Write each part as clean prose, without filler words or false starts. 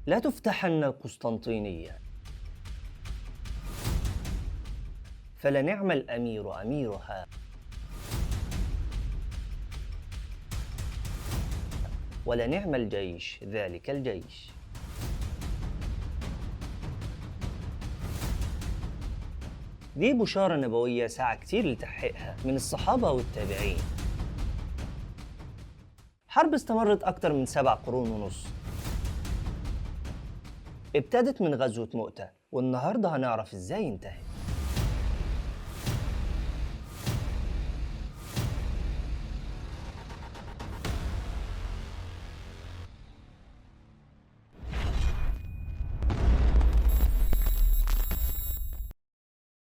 لا تفتحن القسطنطينية، فلنعم الأمير أميرها، ولنعم الجيش ذلك الجيش. دي بشارة نبوية سعى كتير لتحقيقها من الصحابة والتابعين. حرب استمرت أكتر من 7 قرون ونص، ابتدت من غزوة مؤتة، والنهاردة هنعرف إزاي انتهت.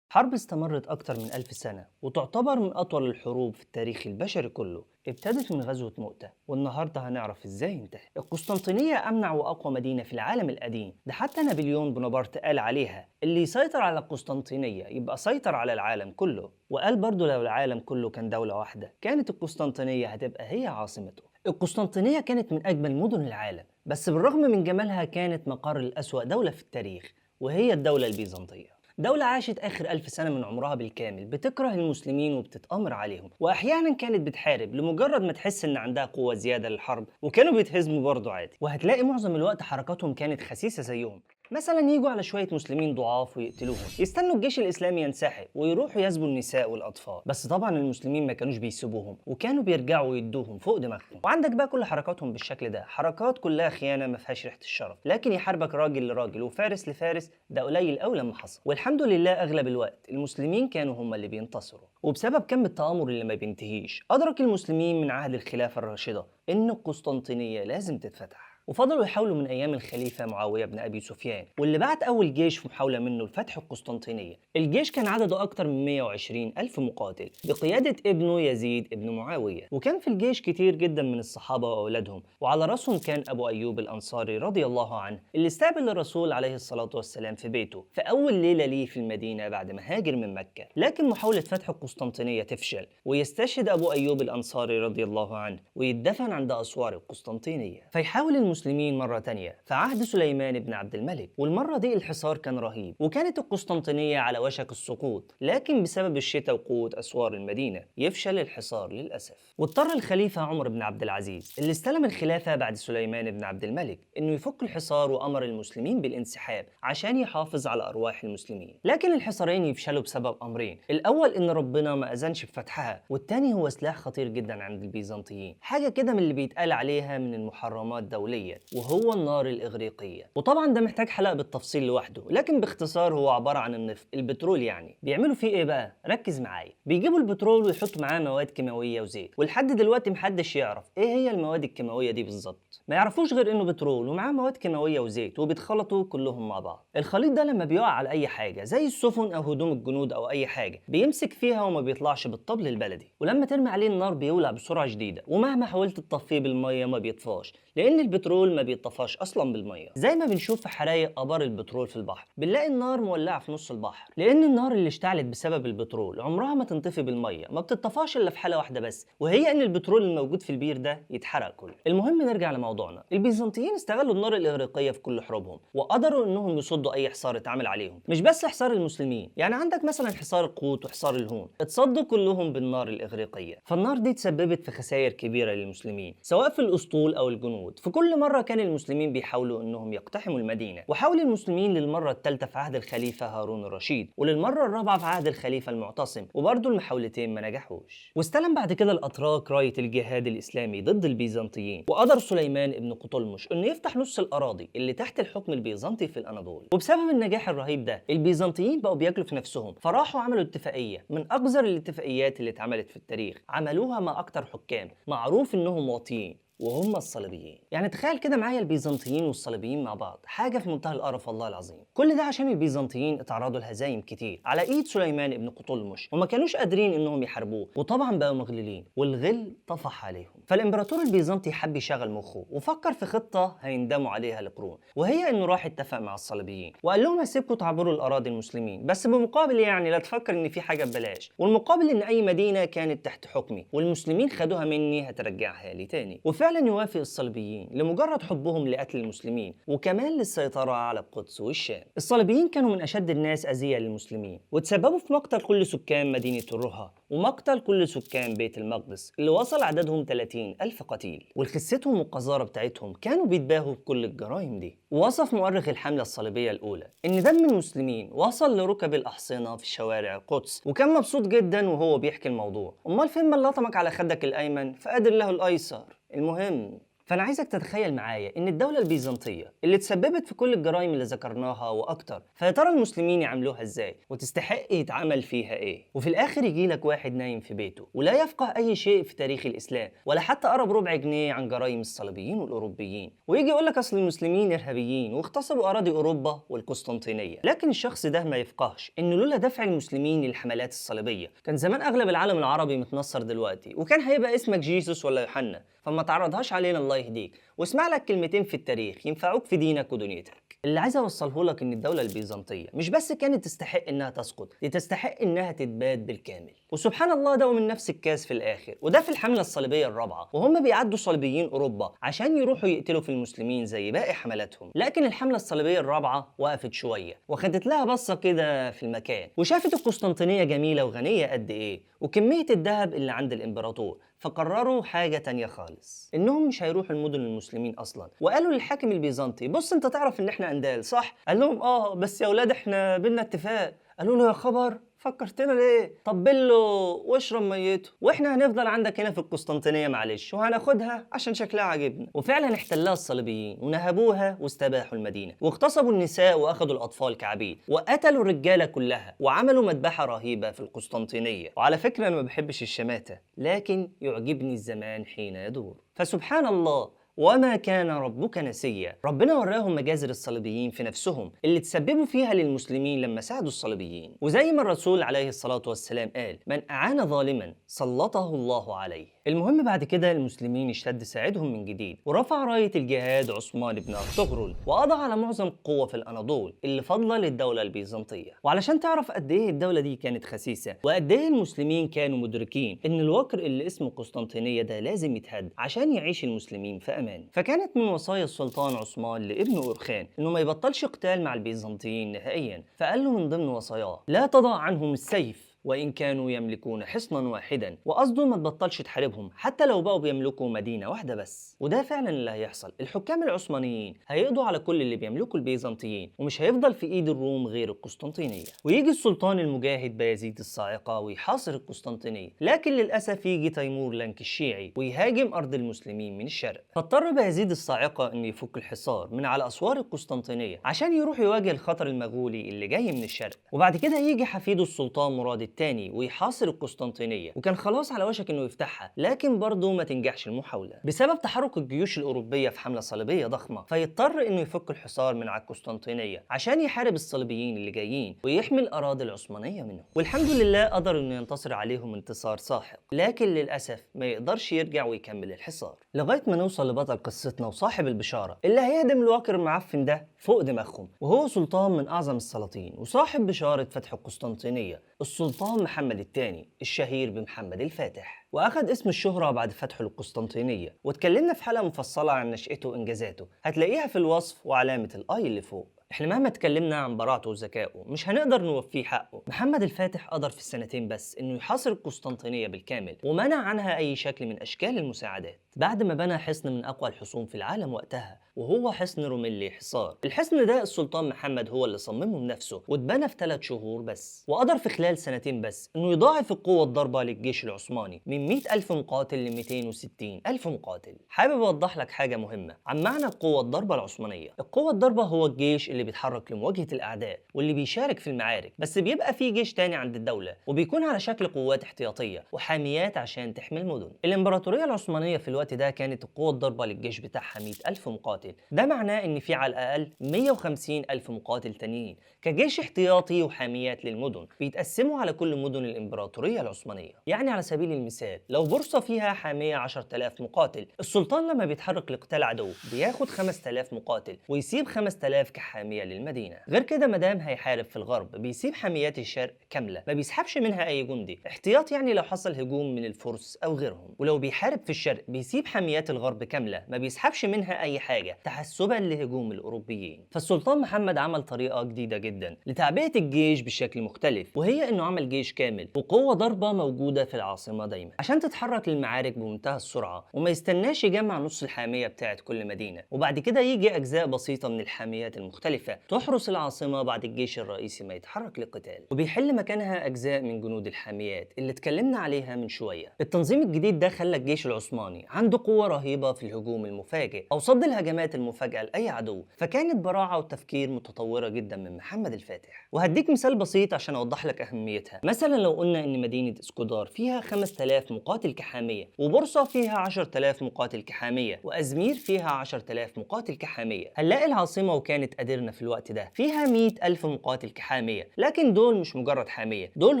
حرب استمرت أكتر من 1000 سنة، وتعتبر من أطول الحروب في التاريخ البشري كله. ابتدت من غزوة مؤتة، والنهاردة هنعرف إزاي انتهت. القسطنطينية أمنع وأقوى مدينة في العالم القديم، ده حتى نابليون بونابرت قال عليها اللي يسيطر على القسطنطينية يبقى سيطر على العالم كله. وقال برضه لو العالم كله كان دولة واحدة كانت القسطنطينية هتبقى هي عاصمته. القسطنطينية كانت من أجمل مدن العالم، بس بالرغم من جمالها كانت مقر لأسوأ دولة في التاريخ، وهي الدولة البيزنطية. دولة عاشت آخر 1000 سنة من عمرها بالكامل بتكره المسلمين وبتتآمر عليهم، وأحيانا كانت بتحارب لمجرد ما تحس إن عندها قوة زيادة للحرب، وكانوا بيتهزموا برضه عادي. وهتلاقي معظم الوقت حركاتهم كانت خسيسة زيهم. مثلا يجوا على شوية مسلمين ضعاف ويقتلوهم، يستنوا الجيش الإسلامي ينسحب ويروحوا يسبوا النساء والأطفال. بس طبعا المسلمين ما كانوش بيسيبوهم، وكانوا بيرجعوا ويدوهم فوق دماغهم. وعندك بقى كل حركاتهم بالشكل ده، حركات كلها خيانة ما فيهاش ريحة الشرف. لكن يحاربك راجل لراجل وفارس لفارس ده قليل قوي لما حصل. والحمد لله أغلب الوقت المسلمين كانوا هم اللي بينتصروا. وبسبب كم التآمر اللي ما بينتهيش، أدرك المسلمين من عهد الخلافة الراشدة إن القسطنطينية لازم تتفتح. وفضلوا يحاولوا من أيام الخليفة معاوية بن أبي سفيان، واللي بعت أول جيش في محاولة منه لفتح القسطنطينية. الجيش كان عدده أكتر من 120 ألف مقاتل بقيادة ابنه يزيد ابن معاوية، وكان في الجيش كتير جدا من الصحابة وأولادهم، وعلى رأسهم كان أبو أيوب الأنصاري رضي الله عنه، اللي استقبل الرسول عليه الصلاة والسلام في بيته في أول ليلة ليه في المدينة بعد ما هاجر من مكة. لكن محاولة فتح القسطنطينية تفشل، ويستشهد أبو أيوب الأنصاري رضي الله عنه ويدفن عند أسوار القسطنطينية. فيحاول المسلمين مرة تانية في عهد سليمان بن عبد الملك، والمرة دي الحصار كان رهيب، وكانت القسطنطينية على وشك السقوط. لكن بسبب الشتاء وقوة أسوار المدينة يفشل الحصار للأسف. واضطر الخليفة عمر بن عبد العزيز اللي استلم الخلافة بعد سليمان بن عبد الملك إنه يفك الحصار، وأمر المسلمين بالانسحاب عشان يحافظ على أرواح المسلمين. لكن الحصارين يفشلوا بسبب أمرين، الأول إن ربنا ما أذنش بفتحها، والتاني هو سلاح خطير جدا عند البيزنطيين، حاجة كده من اللي بيتقال عليها من المحرمات دوليا، وهو النار الإغريقية. وطبعا ده محتاج حلقة بالتفصيل لوحده، لكن باختصار هو عبارة عن النفط، البترول يعني. بيعملوا فيه ايه بقى؟ ركز معايا. بيجيبوا البترول ويحطوا معاه مواد كيماوية وزيت، ولحد دلوقتي محدش يعرف ايه هي المواد الكيماوية دي بالظبط. ما يعرفوش غير انه بترول ومعاه مواد كيماوية وزيت، وبيتخلطوا كلهم مع بعض. الخليط ده لما بيقع على اي حاجة زي السفن او هدوم الجنود او اي حاجة بيمسك فيها وما بيطلعش بالطبل البلدي، ولما ترمي عليه النار بيولع بسرعة شديدة، ومهما حاولت تطفيه بالمية ما بيطفاش، لان البترول ما بيطفاش اصلا بالميه. زي ما بنشوف في حرايق ابار البترول في البحر، بنلاقي النار مولعه في نص البحر، لان النار اللي اشتعلت بسبب البترول عمرها ما تنطفي بالميه، ما بتطفاش الا في حاله واحده بس، وهي ان البترول الموجود في البير ده يتحرق كله. المهم نرجع لموضوعنا. البيزنطيين استغلوا النار الاغريقيه في كل حروبهم، وقدروا انهم يصدوا اي حصار اتعمل عليهم. مش بس حصار المسلمين، يعني عندك مثلا حصار القوط وحصار الهون اتصدوا كلهم بالنار الاغريقيه. فالنار دي تسببت في خسائر كبيره للمسلمين، سواء في الاسطول او الجنود. في كل مره كان المسلمين بيحاولوا انهم يقتحموا المدينه، وحاول المسلمين للمره الثالثه في عهد الخليفه هارون الرشيد، وللمره الرابعه في عهد الخليفه المعتصم، وبرضه المحاولتين ما نجحوش. واستلم بعد كده الاتراك رايه الجهاد الاسلامي ضد البيزنطيين، وقدر سليمان ابن قطلمش انه يفتح نص الاراضي اللي تحت الحكم البيزنطي في الاناضول. وبسبب النجاح الرهيب ده البيزنطيين بقوا بياكلوا في نفسهم، فراحوا عملوا اتفاقيه من اقذر الاتفاقيات اللي اتعملت في التاريخ، عملوها مع اكتر حكام معروف انهم واطيين، وهم الصليبيين. يعني تخيل كده معايا البيزنطيين والصليبيين مع بعض، حاجه في منتهى القرف والله العظيم. كل ده عشان البيزنطيين اتعرضوا لهزايم كتير على ايد سليمان ابن قطلمش، وما كانوش قادرين انهم يحاربوه، وطبعا بقوا مغلولين، والغل طفح عليهم. فالامبراطور البيزنطي حب يشغل مخه وفكر في خطة هيندموا عليها القرون، وهي انه راح اتفق مع الصليبيين وقال لهم هسيبكم تعبروا الاراضي المسلمين، بس بمقابل يعني لا تفكر ان في حاجة ببلاش، والمقابل ان اي مدينة كانت تحت حكمي والمسلمين خدوها مني هترجعها لي تاني. وفعلا يوافق الصليبيين لمجرد حبهم لقتل المسلمين وكمان للسيطرة على القدس والشام. الصليبيين كانوا من اشد الناس اذية للمسلمين، وتسببوا في مقتل كل سكان مدينة الرها ومقتل كل سكان بيت المقدس اللي وصل عددهم 30,000 قتيل. والخستهم والقذارة بتاعتهم كانوا بيتباهوا بكل الجرائم دي. ووصف مؤرخ الحملة الصليبية الأولى إن دم المسلمين وصل لركب الأحصنة في شوارع القدس، وكان مبسوط جدا وهو بيحكي الموضوع. أمال فين من لطمك على خدك الأيمن فقادر له الأيسر؟ المهم، فأنا عايزك تتخيل معايا إن الدولة البيزنطية اللي تسببت في كل الجرائم اللي ذكرناها وأكتر، فيا ترى المسلمين يعملوها إزاي؟ وتستحق يتعمل فيها إيه؟ وفي الآخر يجي لك واحد نايم في بيته ولا يفقه أي شيء في تاريخ الإسلام ولا حتى قرب ربع جنيه عن جرائم الصليبيين والأوروبيين، ويجي يقول لك أصل المسلمين إرهابيين واغتصبوا أراضي أوروبا والقسطنطينية. لكن الشخص ده ما يفقهش إن لولا دفع المسلمين للحملات الصليبية كان زمان أغلب العالم العربي متنصر دلوقتي، وكان هيبقى اسمك جيسوس ولا يوحنا. فما تعرضهاش علينا الله يهديك، واسمع لك كلمتين في التاريخ ينفعوك في دينك ودنيتك. اللي عايز اوصله لك ان الدولة البيزنطية مش بس كانت تستحق انها تسقط، دي تستحق انها تتباد بالكامل. وسبحان الله ده من نفس الكاس في الاخر، وده في الحملة الصليبية الرابعة وهم بيعدوا صليبيين اوروبا عشان يروحوا يقتلوا في المسلمين زي باقي حملاتهم. لكن الحملة الصليبية الرابعة وقفت شوية وخدت لها بصة كده في المكان، وشافت القسطنطينية جميلة وغنية قد ايه وكمية الذهب اللي عند الامبراطور، فقرروا حاجة تانية خالص، انهم مش هيروحوا المدن المسلمين اصلا. وقالوا للحاكم البيزنطي بص انت تعرف ان احنا اندال صح؟ قال لهم بس يا اولاد احنا بينا اتفاق. قالوا له يا خبر فكرتنا ليه؟ طبل له واشرب ميته، واحنا هنفضل عندك هنا في القسطنطينية معلش وهناخدها عشان شكلها عاجبنا. وفعلا احتلها الصليبيين ونهبوها واستباحوا المدينة واغتصبوا النساء واخدوا الاطفال كعبيد وقتلوا الرجالة كلها وعملوا مذبحة رهيبة في القسطنطينية. وعلى فكرة انا ما بحبش الشماتة، لكن يعجبني الزمان حين يدور. فسبحان الله وما كان ربك نسيا، ربنا وراهم مجازر الصليبيين في نفسهم اللي تسببوا فيها للمسلمين لما ساعدوا الصليبيين. وزي ما الرسول عليه الصلاة والسلام قال من أعان ظالما سلطه الله عليه. المهم بعد كده المسلمين اشتد ساعدهم من جديد ورفع راية الجهاد عثمان بن أرطغرل وقضى على معظم قوة في الأناضول اللي فاضلة للدولة البيزنطية. وعلشان تعرف قد ايه الدولة دي كانت خسيسة وقد ايه المسلمين كانوا مدركين ان الوكر اللي اسمه قسطنطينية ده لازم يتهد عشان يعيش المسلمين في أمان، فكانت من وصايا السلطان عثمان لابنه أورخان انه ما يبطلش قتال مع البيزنطيين نهائيا. فقال له من ضمن وصاياه لا تضع عنهم السيف وإن كانوا يملكون حصنا واحدا، وقصده ما تبطلش تحاربهم حتى لو بقوا بيملكوا مدينة واحدة بس. وده فعلا اللي هيحصل، الحكام العثمانيين هيقضوا على كل اللي بيملكوا البيزنطيين ومش هيفضل في إيد الروم غير القسطنطينية. ويجي السلطان المجاهد بايزيد الصاعقة ويحاصر القسطنطينية، لكن للأسف يجي تيمور لنك الشيعي ويهاجم أرض المسلمين من الشرق، فاضطر بايزيد الصاعقة إنه يفك الحصار من على أسوار القسطنطينية عشان يروح يواجه الخطر المغولي اللي جاي من الشرق. وبعد كده يجي حفيده السلطان مراد الثاني ويحاصر القسطنطينية، وكان خلاص على وشك انه يفتحها، لكن برضه ما تنجحش المحاولة بسبب تحرك الجيوش الأوروبية في حملة صليبية ضخمة، فيضطر انه يفك الحصار من على القسطنطينية عشان يحارب الصليبيين اللي جايين ويحمي الأراضي العثمانية منهم. والحمد لله قدر انه ينتصر عليهم انتصار ساحق، لكن للأسف ما يقدرش يرجع ويكمل الحصار لغاية ما نوصل لبطل قصتنا وصاحب البشارة اللي هيهدم الوكر المعفن ده فوق دماغهم، وهو سلطان من أعظم السلاطين وصاحب بشارة فتح القسطنطينية، السلطان محمد الثاني الشهير بمحمد الفاتح. واخد اسم الشهرة بعد فتحه للقسطنطينية، واتكلمنا في حلقة مفصلة عن نشأته وإنجازاته هتلاقيها في الوصف وعلامة الآي اللي فوق. احنا مهما اتكلمنا عن براعته وذكائه مش هنقدر نوفيه حقه. محمد الفاتح قدر في السنتين بس انه يحاصر القسطنطينية بالكامل ومنع عنها اي شكل من اشكال المساعدات، بعد ما بنى حصن من اقوى الحصون في العالم وقتها وهو حصن روميلي حصار. الحصن ده السلطان محمد هو اللي صممه بنفسه واتبنى في 3 شهور بس، وقدر في خلال سنتين بس انه يضاعف القوة الضاربة للجيش العثماني من 100,000 مقاتل ل 260,000 مقاتل. حابب اوضح لك حاجة مهمة عن معنى القوة الضاربة العثمانية. القوة الضاربة هو الجيش اللي بيتحرك لمواجهة الأعداء واللي بيشارك في المعارك، بس بيبقى فيه جيش تاني عند الدولة وبيكون على شكل قوات احتياطية وحاميات عشان تحمي المدن. الإمبراطورية العثمانية في الوقت ده كانت القوة الضاربة للجيش بتاعها 100,000 مقاتل، ده معناه إن في على الأقل 150,000 مقاتل تانيين كجيش احتياطي وحاميات للمدن بيتقسموا على كل مدن الإمبراطورية العثمانية. يعني على سبيل المثال لو بورصة فيها حامية 10,000 مقاتل، السلطان لما بيتحرك لقتال عدو بياخد 5,000 مقاتل ويسيب 5,000 كحامية للمدينة. غير كده مدام هيحارب في الغرب بيسيب حاميات الشرق كاملة ما بيسحبش منها أي جندي احتياط، يعني لو حصل هجوم من الفرس أو غيرهم. ولو بيحارب في الشرق بيسيب حاميات الغرب كاملة ما بيسحبش منها أي حاجة تحسبا لهجوم الأوروبيين. فالسلطان محمد عمل طريقة جديدة جدا لتعبئة الجيش بشكل مختلف، وهي إنه عمل جيش كامل وقوة ضربة موجودة في العاصمة دايما عشان تتحرك للمعارك بمنتهى السرعة، وما يستناش يجمع نص الحامية بتاعت كل مدينة وبعد كده يجي أجزاء بسيطة من الحاميات المختلفة تحرس العاصمة بعد الجيش الرئيسي ما يتحرك للقتال، وبيحل مكانها أجزاء من جنود الحاميات اللي اتكلمنا عليها من شوية. التنظيم الجديد ده خلى الجيش العثماني عنده قوة رهيبة في الهجوم المفاجئ أو صد الهجمات المفاجئة لأي عدو، فكانت براعة وتفكير متطورة جدا من محمد الفاتح. وهديك مثال بسيط عشان أوضح لك أهميتها. مثلا لو قلنا إن مدينة اسكودار فيها 5,000 مقاتل كحامية، وبورصة فيها 10,000 مقاتل كحامية، وأزمير فيها 10,000 مقاتل كحامية، هنلاقي العاصمة وكانت أديرنا في الوقت ده فيها 100,000 مقاتل كحامية، لكن دول مش مجرد حامية، دول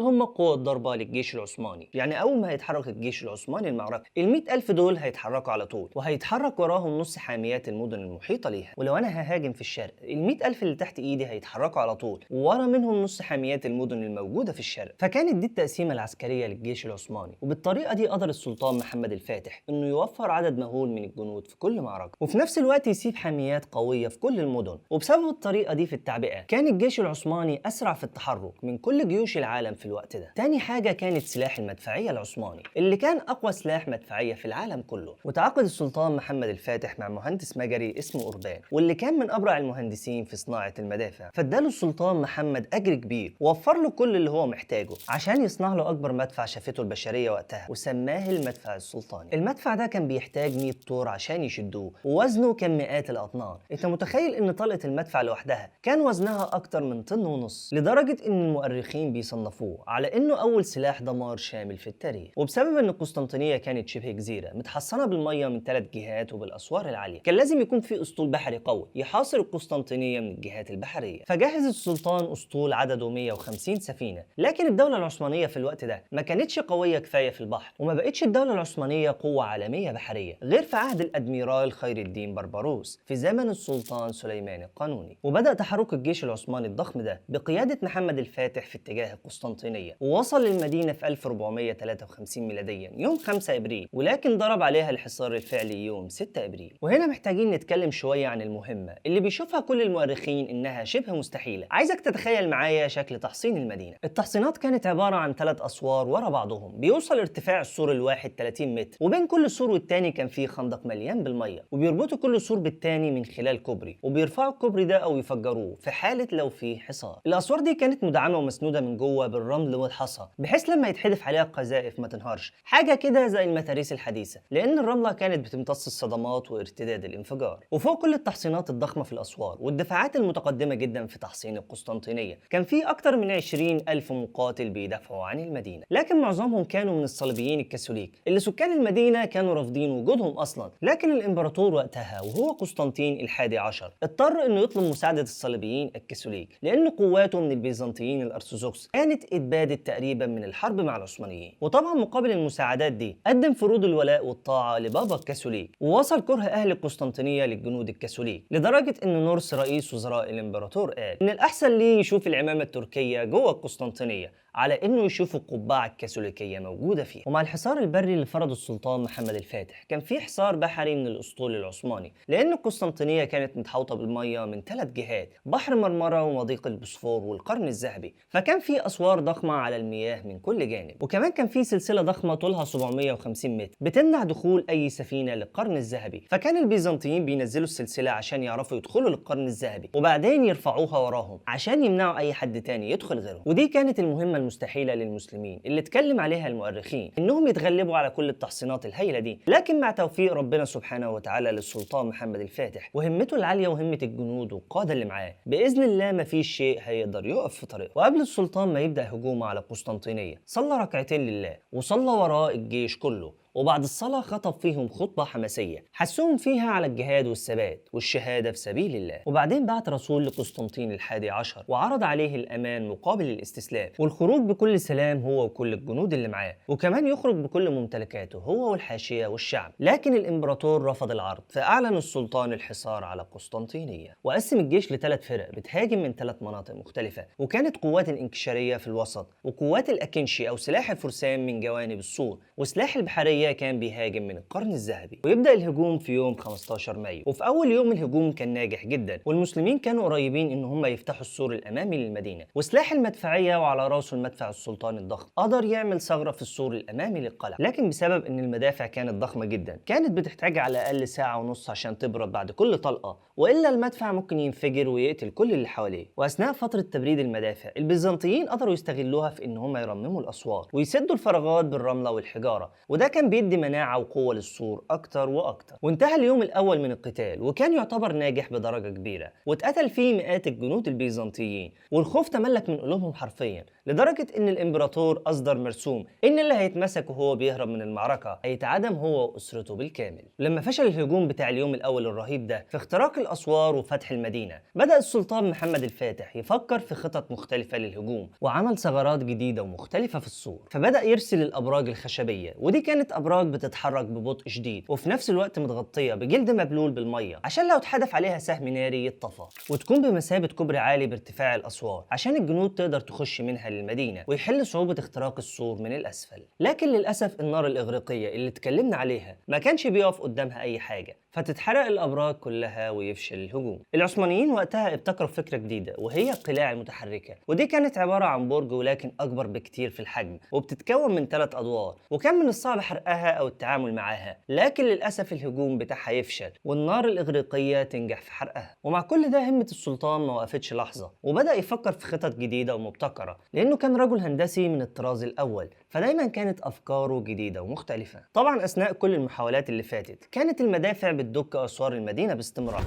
هم قوة ضربة للجيش العثماني. يعني أول ما هيتحرك الجيش العثماني المعركة، ال100,000 دول هيتحركوا على طول، وهيتحرك وراهم نص حاميات المدن المحيطة ليها. ولو أنا ههاجم في الشرق، ال100,000 اللي تحت إيدي هيتحركوا على طول، وورا منهم نص حاميات المدن الموجودة في الشرق. فكانت دي التقسيمة العسكرية للجيش العثماني، وبالطريقة دي قدر السلطان محمد الفاتح إنه يوفر عدد مهول من الجنود في كل معركة، وفي نفس الوقت يسيب حاميات قوية في كل المدن. وبسبب الطريقة دي في التعبئة كان الجيش العثماني أسرع في التحرك من كل جيوش العالم في الوقت ده. تاني حاجة كانت سلاح المدفعية العثماني اللي كان أقوى سلاح مدفعية في العالم كله. وتعاقد السلطان محمد الفاتح مع مهندس مجري اسمه أوربان، واللي كان من أبرع المهندسين في صناعة المدافع، فاداله السلطان محمد أجر كبير ووفر له كل اللي هو محتاجه عشان يصنع له أكبر مدفع شافته البشرية وقتها، وسماه المدفع السلطاني. المدفع ده كان بيحتاج 100 طور عشان يشدوه، ووزنه كان مئات الأطنان. انت متخيل ان طلقة المدفع لوحدها كان وزنها أكتر من طن ونص، لدرجة ان المؤرخين بيصنفوه على انه أول سلاح دمار شامل في التاريخ. وبسبب ان القسطنطينية كانت شبه جزيرة متحصنة بالمية من 3 جهات وبالأسوار العالية، كان لازم يكون في أسطول بحري قوي يحاصر القسطنطينية من الجهات البحرية. فجهز السلطان أسطول عدده 150 سفينة، لكن الدولة العثمانية في الوقت ده ما كانتش قوية كفاية في البحر، وما بقتش الدولة العثمانية قوة عالمية بحرية غير في عهد الأدميرال خير الدين بربروس في زمن السلطان سليمان القانوني. وبدأ تحرك الجيش العثماني الضخم ده بقيادة محمد الفاتح في اتجاه القسطنطينية، ووصل للمدينة في 1453 ميلاديا يوم 5 إبريل، ولكن ضرب عليها الحصار الفعلي يوم 6 إبريل. وهنا محتاجين نتكلم شوية عن المهمة اللي بيشوفها كل المؤرخين إنها شبه مستحيلة. عايزك تتخيل معايا شكل تحصين المدينة. التحصينات كانت عبارة عن 3 أسوار ورا بعضهم، بيوصل ارتفاع السور الواحد 30 متر، وبين كل سور والتاني كان فيه خندق مليان بالمية، وبيربطوا كل سور بالتاني من خلال كوبري، وبيرفعوا الكوبري ده أو يفجروه في حالة لو فيه حصار. الأسوار دي كانت مدعمة ومسنودة من جوه بالرمل والحصى، بحيث لما يتحدف عليها القذائف ما تنهارش، حاجة كده زي المتاريس الحديثة، لأن الرملة كانت بتمتص الصدمات وارتداد الانفجار. وفوق كل التحصينات الضخمة في الأسوار والدفاعات المتقدمة جدا في تحصين القسطنطينية، كان في أكتر من 20,000 مقاتل بيدافعوا عن المدينة، لكن معظمهم كانوا من الصليبيين الكاثوليك اللي سكان المدينة كانوا رافضين وجودهم أصلا. لكن الإمبراطور وقتها وهو قسطنطين الحادي عشر اضطر إنه يطلب مساعدة الصليبيين الكاثوليك، لأن قواته من البيزنطيين الأرثوذكس كانت اتبادت تقريبا من الحرب مع العثمانيين. وطبعا مقابل المساعدات دي قدم فروض الولاء والطاعة لبابا الكاثوليك، ووصل كره أهل القسطنطينية للجنود الكاثوليك لدرجة إن نورس رئيس وزراء الإمبراطور قال إن الأحسن ليه يشوف العمامة التركية جوه القسطنطينية على انه يشوف القبعه الكاثوليكيه موجوده فيها. ومع الحصار البري اللي فرضه السلطان محمد الفاتح كان في حصار بحري من الاسطول العثماني، لان القسطنطينيه كانت متحوطه بالميه من 3 جهات، بحر مرمره ومضيق البوسفور والقرن الذهبي، فكان في اسوار ضخمه على المياه من كل جانب، وكمان كان في سلسله ضخمه طولها 750 متر بتمنع دخول اي سفينه للقرن الذهبي. فكان البيزنطيين بينزلوا السلسله عشان يعرفوا يدخلوا للقرن الذهبي، وبعدين يرفعوها وراهم عشان يمنعوا اي حد تاني يدخل غيرهم. ودي كانت المهمه المستحيلة للمسلمين اللي اتكلم عليها المؤرخين إنهم يتغلبوا على كل التحصينات الهائلة دي، لكن مع توفيق ربنا سبحانه وتعالى للسلطان محمد الفاتح وهمته العالية وهمة الجنود والقادة اللي معاه، بإذن الله مفيش شيء هيقدر يقف في طريقه. وقبل السلطان ما يبدأ هجومه على قسطنطينية صلى ركعتين لله وصلى وراء الجيش كله، وبعد الصلاة خطب فيهم خطبة حماسية حثهم فيها على الجهاد والثبات والشهادة في سبيل الله. وبعدين بعت رسول لقسطنطين الحادي عشر وعرض عليه الأمان مقابل الاستسلام والخروج بكل سلام هو وكل الجنود اللي معاه، وكمان يخرج بكل ممتلكاته هو والحاشية والشعب. لكن الإمبراطور رفض العرض، فأعلن السلطان الحصار على قسطنطينية وقسم الجيش ل3 فرق بتهاجم من 3 مناطق مختلفة، وكانت قوات الانكشارية في الوسط وقوات الأكنشي أو سلاح الفرسان من جوانب السور، وسلاح البحرية كان بيهاجم من القرن الذهبي. ويبدأ الهجوم في يوم 15 مايو، وفي أول يوم الهجوم كان ناجح جدا والمسلمين كانوا قريبين إن هم يفتحوا السور الأمامي للمدينة، وسلاح المدفعية وعلى راسه المدفع السلطاني الضخم قدر يعمل ثغرة في السور الأمامي للقلعة. لكن بسبب إن المدافع كانت ضخمة جدا كانت بتحتاج على الأقل ساعة ونص عشان تبرد بعد كل طلقة، وإلا المدفع ممكن ينفجر ويقتل كل اللي حواليه. وأثناء فترة تبريد المدافع البيزنطيين قدروا يستغلوها في إن هم يرمموا الأسوار ويسدوا الفراغات بالرملة والحجارة، وده كان بيدي مناعة وقوة للسور أكتر وأكتر. وانتهى اليوم الأول من القتال وكان يعتبر ناجح بدرجة كبيرة، واتقتل فيه مئات الجنود البيزنطيين، والخوف تملك من قلوبهم حرفيا لدرجة إن الإمبراطور أصدر مرسوم إن اللي هيتمسك وهو بيهرب من المعركة هيتعدم هو وأسرته بالكامل. لما فشل الهجوم بتاع اليوم الأول الرهيب ده في اختراق الأسوار وفتح المدينة، بدأ السلطان محمد الفاتح يفكر في خطط مختلفة للهجوم وعمل ثغرات جديدة ومختلفة في السور. فبدأ يرسل الأبراج الخشبية، ودي كانت أبراج بتتحرك ببطء شديد وفي نفس الوقت متغطية بجلد مبلول بالمية عشان لو اتحدف عليها سهم ناري يتطفى، وتكون بمثابة كوبري عالي بارتفاع الأسوار عشان الجنود تقدر تخش منها للمدينة ويحل صعوبة اختراق السور من الأسفل. لكن للأسف النار الإغريقية اللي اتكلمنا عليها ما كانش بيقف قدامها أي حاجة، فتتحرق الأبراج كلها ويفشل الهجوم. العثمانيين وقتها ابتكروا فكرة جديدة وهي القلاع المتحركة، ودي كانت عبارة عن برج ولكن أكبر بكتير في الحجم وبتتكون من 3 أدوار، وكان من الصعب حرقها أو التعامل معاها، لكن للأسف الهجوم بتاعها يفشل والنار الإغريقية تنجح في حرقها. ومع كل ده همة السلطان ما وقفتش لحظة، وبدأ يفكر في خطط جديدة ومبتكرة لأنه كان رجل هندسي من الطراز الأول، فدايما كانت أفكاره جديدة ومختلفة. طبعا أثناء كل المحاولات اللي فاتت كانت المدافع بتدك أسوار المدينة باستمرار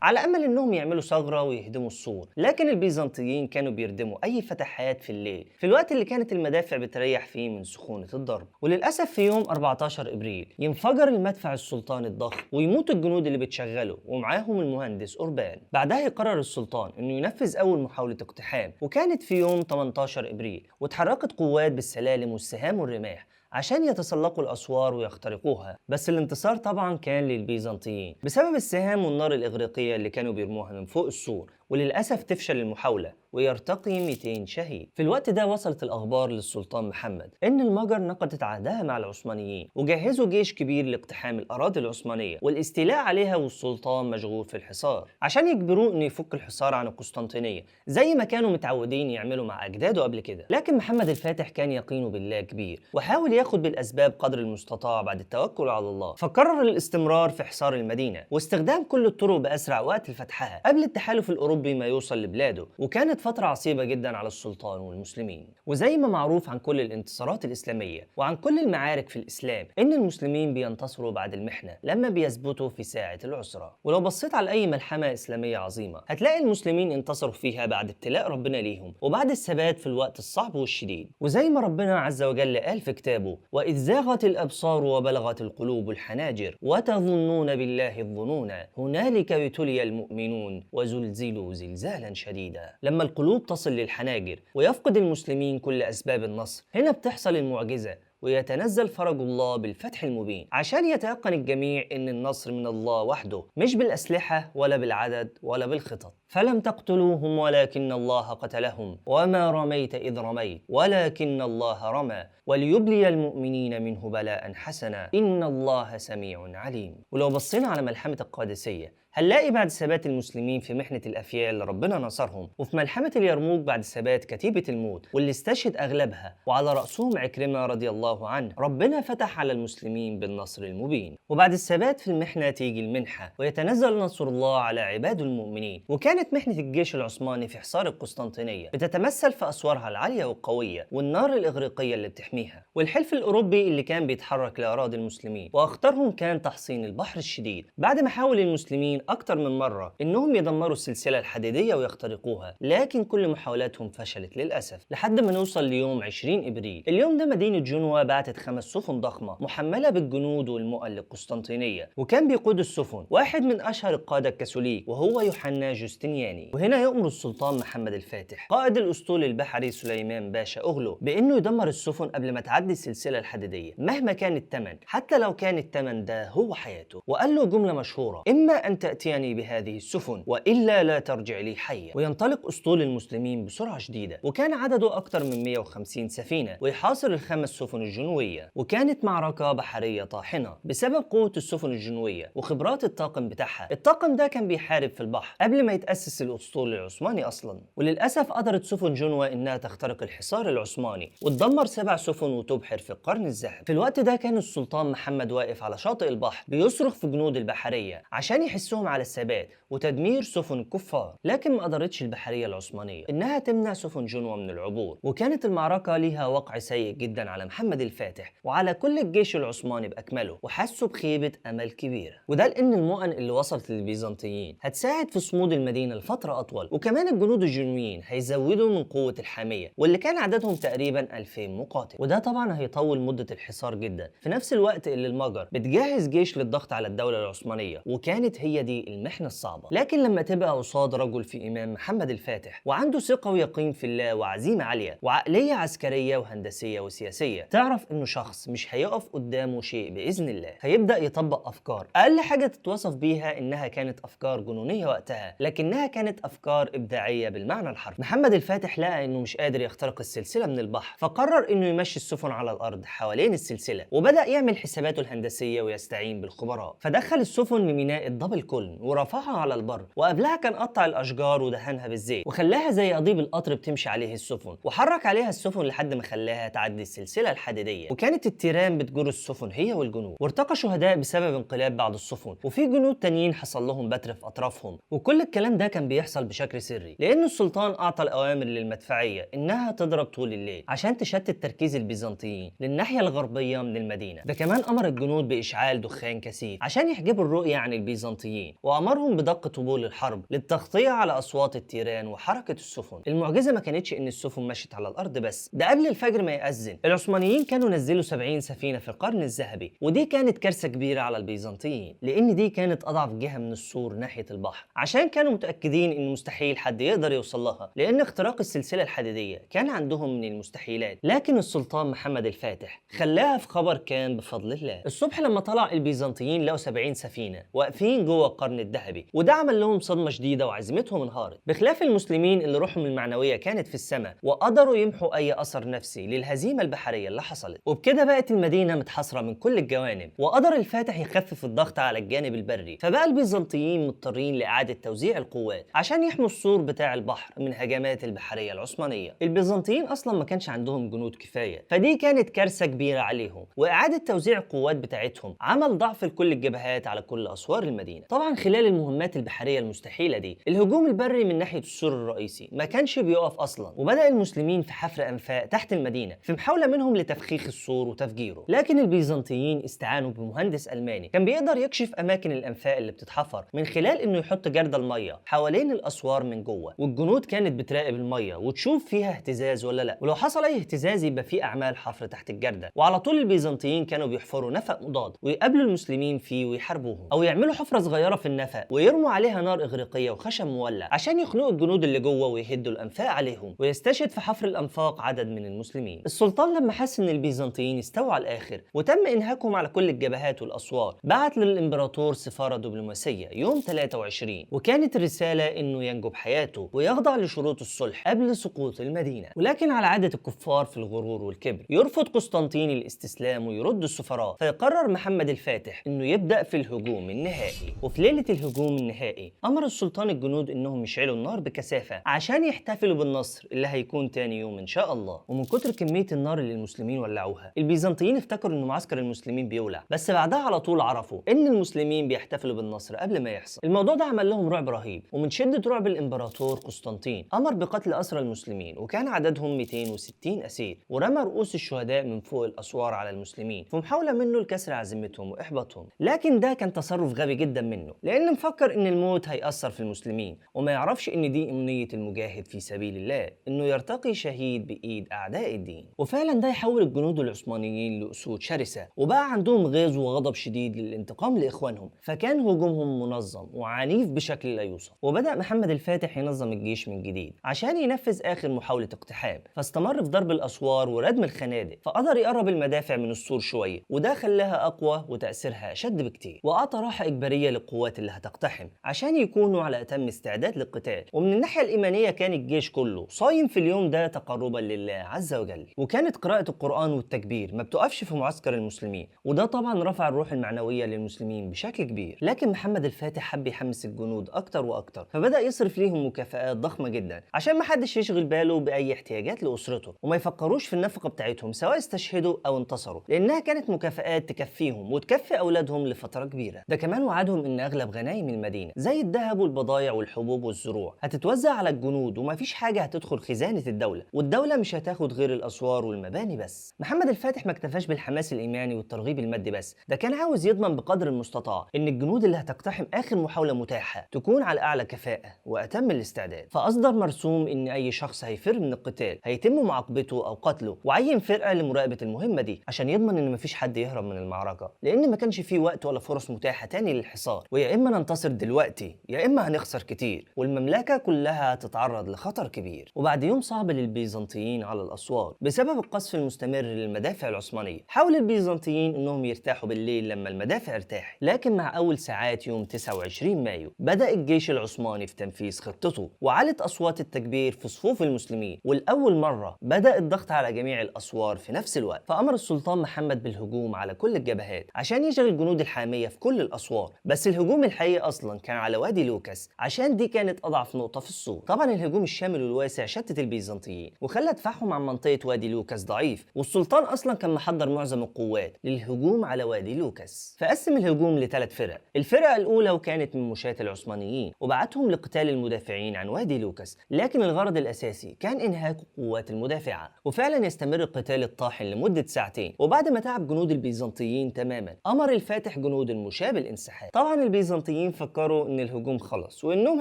على أمل إنهم يعملوا ثغرة ويهدموا السور، لكن البيزنطيين كانوا بيردموا أي فتحات في الليل في الوقت اللي كانت المدافع بتريح فيه من سخونة الضرب. وللأسف في يوم 14 إبريل ينفجر المدفع السلطاني الضخم ويموت الجنود اللي بتشغله ومعاهم المهندس أوربان. بعدها يقرر السلطان إنه ينفذ أول محاولة اقتحام، وكانت في يوم 18 إبريل، واتحركت قوات بالسلالم والسهام والرماح عشان يتسلقوا الأسوار ويخترقوها، بس الانتصار طبعا كان للبيزنطيين بسبب السهام والنار الإغريقية اللي كانوا بيرموها من فوق السور، وللأسف تفشل المحاولة ويرتقي 200 شهيد. في الوقت ده وصلت الأخبار للسلطان محمد إن المجر نقضت عهدها مع العثمانيين وجهزوا جيش كبير لاقتحام الأراضي العثمانية والاستيلاء عليها، والسلطان مشغول في الحصار عشان يجبروه إنه يفك الحصار عن القسطنطينية زي ما كانوا متعودين يعملوا مع أجداده قبل كده. لكن محمد الفاتح كان يقينه بالله كبير وحاول ياخد بالأسباب قدر المستطاع بعد التوكل على الله، فقرر الاستمرار في حصار المدينة واستخدام كل الطرق بأسرع وقت لفتحها قبل التحالف الأوروبي ما يوصل لبلاده. وكانت فترة عصيبة جدا على السلطان والمسلمين، وزي ما معروف عن كل الانتصارات الإسلامية وعن كل المعارك في الإسلام إن المسلمين بينتصروا بعد المحنة لما بيثبتوا في ساعة العسرة. ولو بصيت على أي ملحمة إسلامية عظيمة هتلاقي المسلمين انتصروا فيها بعد ابتلاء ربنا ليهم وبعد الثبات في الوقت الصعب والشديد. وزي ما ربنا عز وجل قال في كتابه: وإذ زاغت الأبصار وبلغت القلوب الحناجر وتظنون بالله الظنون هنالك ابتلي المؤمنون وزلزلوا زلزالا شديدا. لما القلوب تصل للحناجر ويفقد المسلمين كل أسباب النصر، هنا بتحصل المعجزة ويتنزل فرج الله بالفتح المبين عشان يتيقن الجميع إن النصر من الله وحده، مش بالأسلحة ولا بالعدد ولا بالخطط. فلم تقتلوهم ولكن الله قتلهم وما رميت إذ رميت ولكن الله رمى وليبلي المؤمنين منه بلاء حسنا إن الله سميع عليم. ولو بصينا على ملحمة القادسية هنلاقي بعد ثبات المسلمين في محنة الأفيال ربنا نصرهم، وفي ملحمة اليرموك بعد ثبات كتيبة الموت واللي استشهد أغلبها وعلى رأسهم عكرمة رضي الله الله عنه ربنا فتح على المسلمين بالنصر المبين، وبعد الثبات في المحنة تيجي المنحة ويتنزل نصر الله على عباده المؤمنين. وكانت محنة الجيش العثماني في حصار القسطنطينية بتتمثل في أسوارها العالية والقوية والنار الإغريقية اللي بتحميها، والحلف الأوروبي اللي كان بيتحرك لأراضي المسلمين، وأخطرهم كان تحصين البحر الشديد. بعد ما حاول المسلمين أكتر من مرة إنهم يدمروا السلسلة الحديدية ويخترقوها، لكن كل محاولاتهم فشلت للأسف، لحد ما نوصل ليوم 20 إبريل. اليوم ده مدينة جنوة بعتت 5 سفن ضخمة محملة بالجنود والمؤن للقسطنطينية، وكان بيقود السفن واحد من أشهر القادة الكاثوليك وهو يوحنا جوستنياني. وهنا يأمر السلطان محمد الفاتح قائد الأسطول البحري سليمان باشا أغلو بإنه يدمر السفن قبل ما تعدي السلسلة الحديدية مهما كان الثمن، حتى لو كان الثمن ده هو حياته. وقال له جملة مشهورة: إما أن تأتيني بهذه السفن وإلا لا ترجع لي حيا. وينطلق أسطول المسلمين بسرعة شديدة، وكان عدده أكثر من 150 سفينة، ويحاصر ال5 سفن الجنوية. وكانت معركة بحرية طاحنة بسبب قوة السفن الجنوية وخبرات الطاقم بتاعها. الطاقم ده كان بيحارب في البحر قبل ما يتأسس الأسطول العثماني أصلا. وللأسف قدرت سفن جنوة إنها تخترق الحصار العثماني وتدمر 7 سفن وتبحر في القرن الذهبي. في الوقت ده كان السلطان محمد واقف على شاطئ البحر بيصرخ في جنود البحرية عشان يحسهم على الثبات وتدمير سفن الكفار، لكن ما قدرتش البحرية العثمانية إنها تمنع سفن جنوة من العبور. وكانت المعركة ليها وقع سيء جدا على محمد الفاتح وعلى كل الجيش العثماني بأكمله، وحسوا بخيبة أمل كبيرة. وده لأن المؤن اللي وصلت للبيزنطيين هتساعد في صمود المدينة لفترة أطول، وكمان الجنود الجنويين هيزودوا من قوة الحامية واللي كان عددهم تقريبا 2000 مقاتل، وده طبعا هيطول مدة الحصار جدا في نفس الوقت اللي المجر بتجهز جيش للضغط على الدولة العثمانية. وكانت هي دي المحنة الصعبة. لكن لما تبقى قصاد رجل في إمام محمد الفاتح وعنده ثقة ويقين في الله وعزيمة عالية وعقلية عسكرية وهندسية وسياسية، تعرف إنه شخص مش هيقف قدامه شيء بإذن الله. هيبدأ يطبق أفكار أقل حاجة تتوصف بيها إنها كانت أفكار جنونية وقتها، لكنها كانت أفكار إبداعية بالمعنى الحرفي. محمد الفاتح لقى إنه مش قادر يخترق السلسلة من البحر، فقرر إنه يمشي السفن على الأرض حوالين السلسلة، وبدأ يعمل حساباته الهندسية ويستعين بالخبراء. فدخل السفن لميناء الدبل كولن ورفعها على البر، وقبلها كان قطع الأشجار ودهنها بالزيت وخلاها زي قضيب القطر بتمشي عليه السفن، وحرك عليها السفن لحد ما خلاها تعدي السلسلة الحديدية. وكانت التيران بتجر السفن هي والجنود، وارتقى شهداء بسبب انقلاب بعض السفن، وفي جنود تانيين حصل لهم بتر في أطرافهم. وكل الكلام ده كان بيحصل بشكل سري لأن السلطان أعطى الأوامر للمدفعية إنها تضرب طول الليل عشان تشتت تركيز البيزنطيين للناحية الغربية من المدينة. ده كمان أمر الجنود بإشعال دخان كثيف عشان يحجبوا الرؤية عن البيزنطيين، وأمرهم بدق طبول الحرب للتغطية على أصوات التيران وحركة السفن. المعجزة ما كانتش إن السفن مشت على الأرض بس، ده قبل الفجر ما يأذن العثمانيين كانوا نزلوا 70 سفينة في القرن الذهبي، ودي كانت كارثة كبيرة على البيزنطيين لأن دي كانت أضعف جهة من السور ناحية البحر، عشان كانوا متأكدين إن مستحيل حد يقدر يوصل لها لأن اختراق السلسلة الحديدية كان عندهم من المستحيلات. لكن السلطان محمد الفاتح خلاها في خبر كان بفضل الله. الصبح لما طلع البيزنطيين لقوا 70 سفينة واقفين جوه القرن الذهبي، وده عمل لهم صدمة شديدة وعزيمتهم انهارت، بخلاف المسلمين اللي روحهم المعنوية كانت في السماء وقدروا يمحوا أي أثر نفسي للهزيمة البحرية اللي حصلت. وبكده بقت المدينة متحاصرة من كل الجوانب، وقدر الفاتح يخفف الضغط على الجانب البري، فبقى البيزنطيين مضطرين لإعادة توزيع القوات عشان يحموا السور بتاع البحر من هجمات البحرية العثمانية. البيزنطيين أصلا ما كانش عندهم جنود كفاية، فدي كانت كارثة كبيرة عليهم، وإعادة توزيع القوات بتاعتهم عمل ضعف لكل الجبهات على كل أسوار المدينة. طبعا خلال المهمات البحرية المستحيلة دي الهجوم البري من ناحية السور الرئيسي ما كانش بيقف أصلا، وبدأ المسلمين في حفر أنفاق تحت المدينة في محاولة منهم لتفخيخ السور وتفجيره. لكن البيزنطيين استعانوا بمهندس ألماني كان بيقدر يكشف أماكن الأنفاق اللي بتتحفر من خلال إنه يحط جردل المية حوالين الأسوار من جوه، والجنود كانت بتراقب المية وتشوف فيها اهتزاز ولا لا، ولو حصل أي اهتزاز يبقى في أعمال حفر تحت الجردل. وعلى طول البيزنطيين كانوا بيحفروا نفق مضاد ويقابلوا المسلمين فيه ويحاربوهم، أو يعملوا حفرة صغيرة في النفق ويرموا عليها نار إغريقية وخشب مولع عشان يخنقوا الجنود اللي جوه ويهدوا الأنفاق عليهم، ويستشهد في حفر الأنفاق عدد من المسلمين. السلطان لما حس إن البيزنطيين استووا على الآخر وتم إنهاكهم على كل الجبهات والأسوار، بعت للإمبراطور سفارة دبلوماسية يوم 23، وكانت الرسالة إنه ينجو بحياته ويخضع لشروط الصلح قبل سقوط المدينة. ولكن على عادة الكفار في الغرور والكبر يرفض قسطنطين الاستسلام ويرد السفراء، فيقرر محمد الفاتح إنه يبدأ في الهجوم النهائي. وفي ليلة الهجوم النهائي أمر السلطان الجنود إنهم يشعلوا النار بكثافة عشان يحتفلوا بالنصر اللي هيكون تاني يوم إن شاء الله. ومن كتر كمية النار اللي المسلمين ولعوها. البيزنطيين افتكروا ان معسكر المسلمين بيولع، بس بعدها على طول عرفوا ان المسلمين بيحتفلوا بالنصر قبل ما يحصل. الموضوع ده عمل لهم رعب رهيب، ومن شدة رعب الامبراطور قسطنطين امر بقتل اسرى المسلمين، وكان عددهم 260 اسير، ورمى رؤوس الشهداء من فوق الاسوار على المسلمين في محاولة منه لكسر عزيمتهم واحباطهم. لكن ده كان تصرف غبي جدا منه، لان مفكر ان الموت هيأثر في المسلمين، وما يعرفش ان دي امنية المجاهد في سبيل الله، انه يرتقي شهيد بايد اعداء الدين. وفعلا ده يحول الجنود العثمانيين لاسود شرسة، وبقى عندهم غيظ وغضب شديد للانتقام لاخوانهم، فكان هجومهم منظم وعنيف بشكل لا يوصف. وبدأ محمد الفاتح ينظم الجيش من جديد عشان ينفذ اخر محاولة اقتحام، فاستمر في ضرب الاسوار وردم الخنادق، فقدر يقرب المدافع من السور شوية، وده خلاها اقوى وتأثيرها اشد بكتير، واعطى راحة اجبارية للقوات اللي هتقتحم عشان يكونوا على اتم استعداد للقتال. ومن الناحية الإيمانية كان الجيش كله صايم في اليوم ده تقربا لله عز وجل، وكانت قراءة القرآن والتكبير ما بتقفش في معسكر المسلمين، وده طبعا رفع الروح المعنوية للمسلمين بشكل كبير. لكن محمد الفاتح حب يحمس الجنود أكتر وأكتر، فبدأ يصرف ليهم مكافآت ضخمة جدا عشان ما حدش يشغل باله بأي احتياجات لأسرته، وما يفكروش في النفقة بتاعتهم سواء استشهدوا أو انتصروا، لأنها كانت مكافآت تكفيهم وتكفي أولادهم لفترة كبيرة. ده كمان وعدهم إن أغلب غنايم المدينة زي الذهب والبضائع والحبوب والزروع هتتوزع على الجنود، ومفيش حاجة هتدخل خزانة الدولة، والدولة مش هتاخد غير الأسوار والمباني بس. محمد الفاتح ما اكتفاش بالحماس الإيماني والترغيب المادي بس، ده كان عاوز يضمن بقدر المستطاع إن الجنود اللي هتقتحم آخر محاولة متاحة تكون على أعلى كفاءة وأتم الاستعداد. فأصدر مرسوم إن أي شخص هيفر من القتال هيتم معاقبته أو قتله، وعين فرقة لمراقبة المهمة دي عشان يضمن إن مفيش حد يهرب من المعركة، لأن ما كانش فيه وقت ولا فرص متاحة تاني للحصار، ويا إما ننتصر دلوقتي يا إما هنخسر كتير، والمملكة كلها هتتعرض لخطر كبير. وبعد يوم صعب للبيزنطيين على الأسوار بسبب القصف المستمر للمدافع العثمانية، حاول البيزنطيين إنهم يرتاحوا بالليل لما المدافع ارتاحت. لكن مع أول ساعات يوم 29 مايو بدأ الجيش العثماني في تنفيذ خطته، وعلت أصوات التكبير في صفوف المسلمين، والأول مرة بدأ الضغط على جميع الأسوار في نفس الوقت. فأمر السلطان محمد بالهجوم على كل الجبهات عشان يشغل الجنود الحامية في كل الأسوار، بس الهجوم الحقيقي أصلا كان على وادي لوكاس عشان دي كانت أضعف نقطة في السور. طبعا الهجوم الشامل والواسع شتت البيزنطيين وخلى دفاعهم عن منطقة وادي لوكاس ضعيف، والسلطان أصلا كان محضر معظم القوات للهجوم على وادي لوكاس. فقسم الهجوم لثلاث فرق. الفرقة الأولى وكانت من مشاة العثمانيين، وبعتهم لقتال المدافعين عن وادي لوكاس، لكن الغرض الأساسي كان إنهاك القوات المدافعة. وفعلا يستمر القتال الطاحن لمدة ساعتين، وبعد ما تعب جنود البيزنطيين تماما أمر الفاتح جنود المشاة بالانسحاب. طبعا البيزنطيين فكروا إن الهجوم خلص وإنهم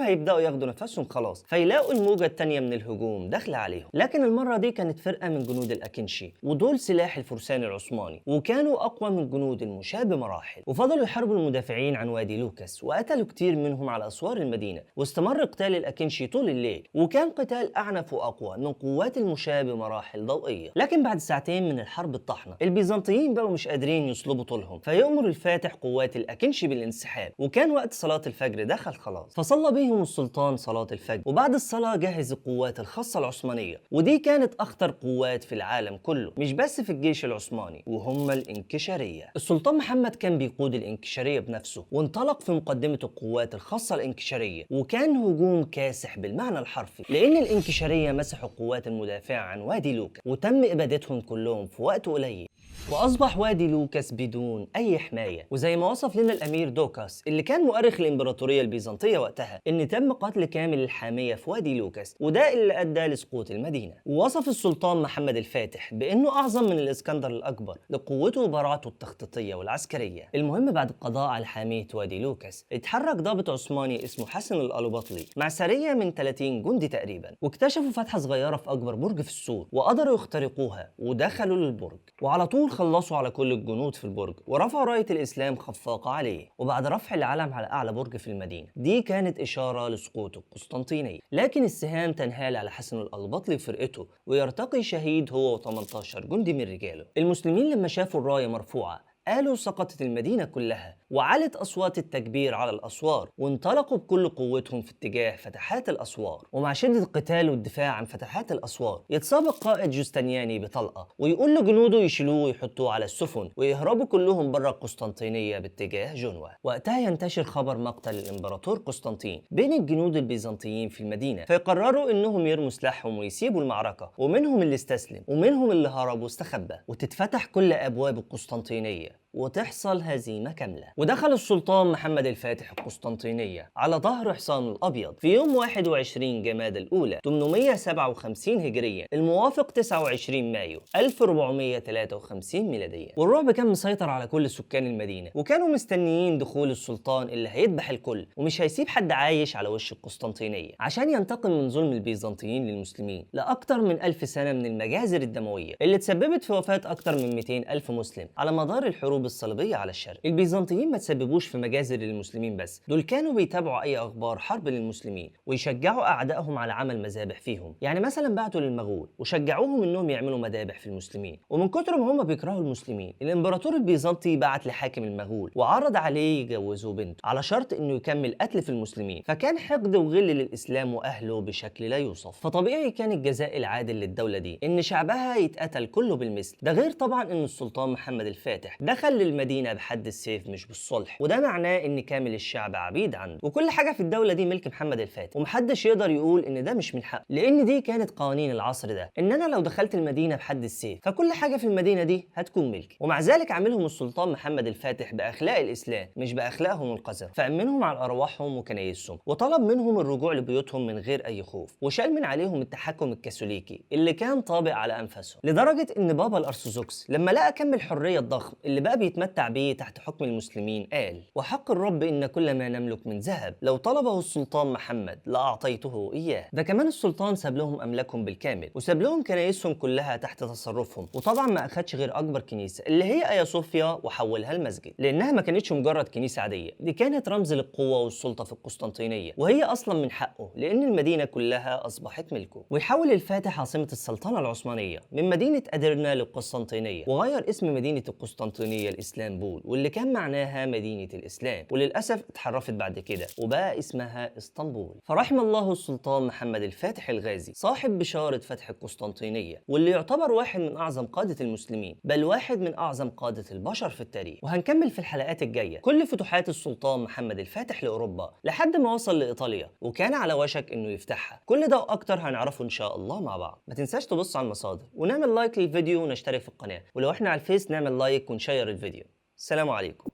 هيبدأوا ياخدوا نفسهم خلاص، فيلاقوا الموجة التانية من الهجوم داخلة عليهم. لكن المرة دي كانت فرقة من جنود الأكنشي، ودول سلاح الفرسان العثماني، وكانوا أقوى من جنود المشاة بمراحل، وفضلوا يحاربوا المدافعين عن وادي لوكاس، وقتلوا كتير منهم على أسوار المدينة. واستمر قتال الأكنشي طول الليل، وكان قتال أعنف وأقوى من قوات المشاة بمراحل ضوئية. لكن بعد ساعتين من الحرب الطاحنة البيزنطيين بقوا مش قادرين يصلبوا طولهم، فيأمر الفاتح قوات الأكنشي بالانسحاب، وكان وقت صلاة الفجر دخل خلاص، فصلى بيهم السلطان صلاة الفجر، وبعد الصلاة جهز القوات الخاصة العثمانية، ودي كانت أخطر قوات في العالم كله، مش بس في الجيش العثماني، وهم الإنكشارية. السلطان محمد كان بيقود الإنكشارية بنفسه، وانطلق في مقدمة القوات الخاصة الإنكشارية، وكان هجوم كاسح بالمعنى الحرفي، لأن الإنكشارية مسحوا القوات المدافعة عن وادي لوكا وتم إبادتهم كلهم في وقت قليل، وأصبح وادي لوكاس بدون أي حماية. وزي ما وصف لنا الأمير دوكاس اللي كان مؤرخ الإمبراطورية البيزنطية وقتها، إن تم قتل كامل الحامية في وادي لوكاس، وده اللي أدى لسقوط المدينة. ووصف السلطان محمد الفاتح بأنه أعظم من الإسكندر الأكبر لقوته وبراعته التخطيطية والعسكرية. المهم بعد القضاء على حامية وادي لوكاس اتحرك ضابط عثماني اسمه حسن الألوبطلي مع سرية من 30 جندي تقريبا، واكتشفوا فتحة صغيرة في أكبر برج في السور، وقدروا يخترقوها ودخلوا للبرج، وعلى طول خلصوا على كل الجنود في البرج ورفعوا راية الإسلام خفاقة عليه. وبعد رفع العلم على أعلى برج في المدينة دي كانت إشارة لسقوط القسطنطينية، لكن السهام تنهال على حسن الألبطلي وفرقته، ويرتقي شهيد هو و18 جندي من رجاله. المسلمين لما شافوا الراية مرفوعة قالوا سقطت المدينة كلها، وعلت أصوات التكبير على الأسوار، وانطلقوا بكل قوتهم في اتجاه فتحات الأسوار. ومع شدة القتال والدفاع عن فتحات الأسوار يتسابق قائد جوستنياني بطلقة ويقول لجنوده يشيلوه ويحطوه على السفن ويهربوا كلهم بره القسطنطينية باتجاه جنوة. وقتها ينتشر خبر مقتل الإمبراطور قسطنطين بين الجنود البيزنطيين في المدينة، فيقرروا إنهم يرموا سلاحهم ويسيبوا المعركة، ومنهم اللي استسلم ومنهم اللي هرب واستخبى، وتتفتح كل أبواب القسطنطينية وتحصل هزيمة كاملة. ودخل السلطان محمد الفاتح القسطنطينية على ظهر حصان الأبيض في يوم 21 جماد الأولى 857 هجريا الموافق 29 مايو 1453 ميلادية. والرعب كان مسيطر على كل سكان المدينة، وكانوا مستنيين دخول السلطان اللي هيذبح الكل ومش هيسيب حد عايش على وش القسطنطينية عشان ينتقم من ظلم البيزنطيين للمسلمين لأكثر من 1000 سنة من المجازر الدموية اللي تسببت في وفاة أكثر من 200 ألف مسلم على مدار الحروب الصليبية على الشرق. البيزنطيين ما تسببوش في مجازر للمسلمين بس، دول كانوا بيتابعوا أي أخبار حرب للمسلمين ويشجعوا أعدائهم على عمل مذابح فيهم. يعني مثلا بعتوا للمغول وشجعوهم إنهم يعملوا مذابح في المسلمين، ومن كتر ما هم بيكرهوا المسلمين الإمبراطور البيزنطي بعت لحاكم المغول وعرض عليه يجوزوا بنته على شرط إنه يكمل قتل في المسلمين، فكان حقد وغل للإسلام وأهله بشكل لا يوصف. فطبيعي كان الجزاء العادل للدولة دي إن شعبها يتقتل كله بالمثل. ده غير طبعا إن السلطان محمد الفاتح دخل للمدينة بحد السيف مش بالصلح، وده معناه إن كامل الشعب عبيد عنده، وكل حاجة في الدولة دي ملك محمد الفاتح، ومحدش يقدر يقول إن ده مش من حقه، لأن دي كانت قوانين العصر ده، إن أنا لو دخلت المدينة بحد السيف فكل حاجة في المدينة دي هتكون ملكي. ومع ذلك عاملهم السلطان محمد الفاتح بأخلاق الإسلام مش بأخلاقهم القذرة، فأمنهم على أرواحهم وكنايسهم وطلب منهم الرجوع لبيوتهم من غير أي خوف، وشال من عليهم التحكم الكاثوليكي اللي كان طابع على أنفسهم، لدرجة إن بابا الأرثوذكس لما لقى كم الحرية الضخم اللي بقى بيتمتع بيه تحت حكم المسلمين قال: وحق الرب إن كل ما نملك من ذهب لو طلبه السلطان محمد لأعطيته إياه. ده كمان السلطان ساب لهم أملاكهم بالكامل وساب لهم كنايسهم كلها تحت تصرفهم، وطبعا ما أخدش غير أكبر كنيسة اللي هي آيا صوفيا وحولها لمسجد، لأنها ما كانتش مجرد كنيسة عادية، دي كانت رمز للقوة والسلطة في القسطنطينية، وهي أصلا من حقه لأن المدينة كلها أصبحت ملكه. ويحول الفاتح عاصمة السلطنة العثمانية من مدينة أدرنا للقسطنطينية، وغير اسم مدينة القسطنطينية لإسلامبول واللي كان معناها مدينة الإسلام، وللأسف اتحرفت بعد كده وبقى اسمها اسطنبول. فرحم الله السلطان محمد الفاتح الغازي صاحب بشارة فتح القسطنطينية، واللي يعتبر واحد من أعظم قادة المسلمين، بل واحد من أعظم قادة البشر في التاريخ. وهنكمل في الحلقات الجاية كل فتوحات السلطان محمد الفاتح لأوروبا لحد ما وصل لإيطاليا وكان على وشك إنه يفتحها. كل ده وأكتر هنعرفه إن شاء الله مع بعض. ما تنساش تبص على المصادر ونعمل لايك للفيديو ونشترك في القناة، ولو احنا على الفيس نعمل لايك ونشير الفيديو. السلام عليكم.